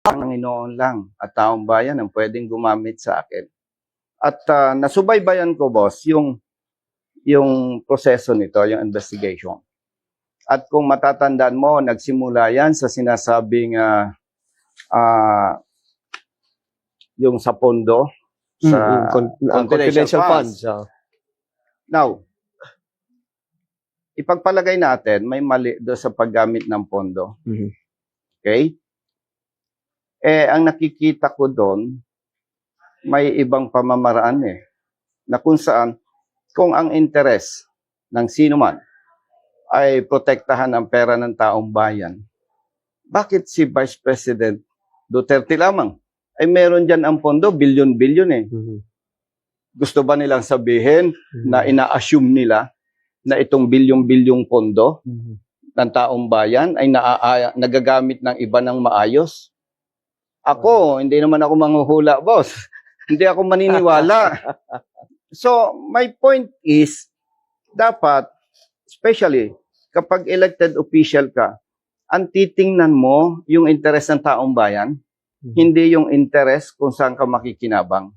Ang Panginoon lang at taong bayan ang pwedeng gumamit sa akin. At nasubaybayan ko, boss, yung proseso nito, yung investigation. At kung matatandaan mo, nagsimula yan sa sinasabing yung sa pondo, sa confidential funds. Now, ipagpalagay natin, may mali doon sa paggamit ng pondo. Okay? Ang nakikita ko doon, may ibang pamamaraan na kung saan, kung ang interes ng sino man ay protektahan ang pera ng taong bayan, bakit si Vice President Duterte lamang? Ay meron dyan ang pondo, bilyon-bilyon Gusto ba nilang sabihin na ina-assume nila na itong bilyong-bilyong pondo ng taong bayan ay nagagamit ng iba ng maayos? Ako, hindi naman ako manghuhula, boss. Hindi ako maniniwala. So, my point is, dapat, especially kapag elected official ka, ang titingnan mo yung interes ng taong bayan, hindi yung interes kung saan ka makikinabang.